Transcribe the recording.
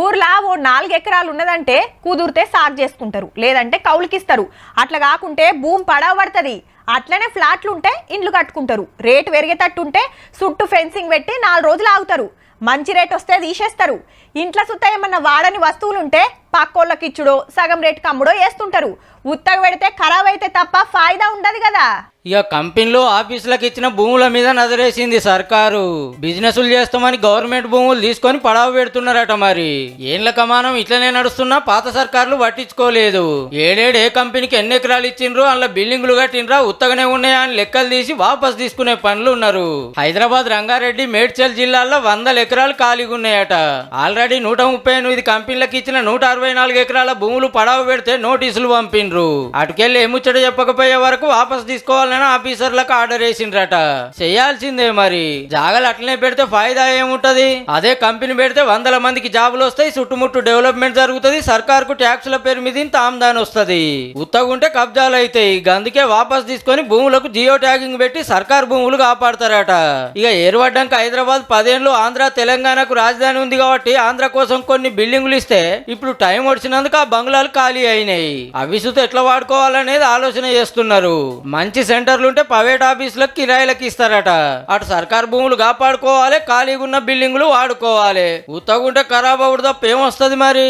ఊర్లా ఓ 4 ఎకరాలు ఉన్నదంటే కుదిరితే సాగు చేసుకుంటారు, లేదంటే కౌలుకిస్తారు. అట్లా కాకుంటే భూమి పడవ పడుతుంది. అట్లనే ఫ్లాట్లు ఉంటే ఇండ్లు కట్టుకుంటారు. రేటు పెరిగేటట్టుంటే చుట్టూ ఫెన్సింగ్ పెట్టి 4 రోజులు ఆగుతారు. మంచి రేట్ వస్తే తీసేస్తారు. ఇంట్లో సుత్త ఏమన్నా వాడని వస్తువులుంటే పక్కోళ్ళకి ఇచ్చుడో సగం రేటుకి అమ్ముడో వేస్తుంటారు. ఉత్తగ పెడితే ఖరాబ్ అయితే తప్ప ఫాయిదా ఉండదు కదా. ఇక కంపెనీలు ఆఫీసులకు ఇచ్చిన భూముల మీద నజరేసింది సర్కారు. బిజినెస్లు చేస్తామని గవర్నమెంట్ భూములు తీసుకొని పడవ పెడుతున్నారట. మరి ఏండ్ల కమానం ఇట్లనే నడుస్తున్నా పాత సర్కారులు పట్టించుకోలేదు. ఏడేడు ఏ కంపెనీకి ఎన్ని ఎకరాలు ఇచ్చిండ్రు, అందులో బిల్డింగ్లు కట్టినరా ఉత్తగనే ఉన్నాయా అని లెక్కలు తీసి వాపస్ తీసుకునే పనులు ఉన్నారు. హైదరాబాద్, రంగారెడ్డి, మేడ్చల్ జిల్లాల్లో 100 ఎకరాలు ఖాళీగా ఉన్నాయట. ఆల్రెడీ 138 కంపెనీలకు ఇచ్చిన 164 ఎకరాల భూములు పడవ పెడితే నోటీసులు పంపిండ్రు. అటుకెళ్ళి ఏముచ్చట చెప్పకపోయే వరకు వాపస్ తీసుకోవాలి ఆఫీసర్లకు ఆర్డర్ వేసిండ్రట. చేయాల్సిందే మరి. జాగాలు అట్లనే పెడితే ఫాయిదా ఏముంటది? అదే కంపెనీ పెడితే 100 మందికి జాబులు వస్తాయి, చుట్టుముట్టు డెవలప్మెంట్ జరుగుతుంది, సర్కార్కు ట్యాక్సుల పేరు మీద ఇంత ఆమ్దాని వస్తుంది. ఉత్తగుంటే కబ్జాలు అవుతాయి. అందుకే వాపస్ తీసుకొని భూములకు జియో ట్యాగింగ్ పెట్టి సర్కార్ భూములు కాపాడతారట. ఇక ఏర్పడ్డాక హైదరాబాద్ 10 ఏళ్ళు ఆంధ్ర తెలంగాణకు రాజధాని ఉంది కాబట్టి ఆంధ్ర కోసం కొన్ని బిల్డింగులు ఇస్తే ఇప్పుడు టైం వచ్చినందుకు ఆ బంగ్లాలు ఖాళీ అయినాయి. అవి సుత ఎట్లా వాడుకోవాలనేది ఆలోచన చేస్తున్నారు. మంచి సెంటర్లుంటే ప్రైవేట్ ఆఫీసులకు కిరాయిలకు ఇస్తారట. అటు సర్కార్ భూములు కాపాడుకోవాలి, ఖాళీగా ఉన్న బిల్డింగులు వాడుకోవాలి. ఉత్తగుంటే ఖరాబ్ అవుడు తప్ప ఏమొస్తుంది మరి.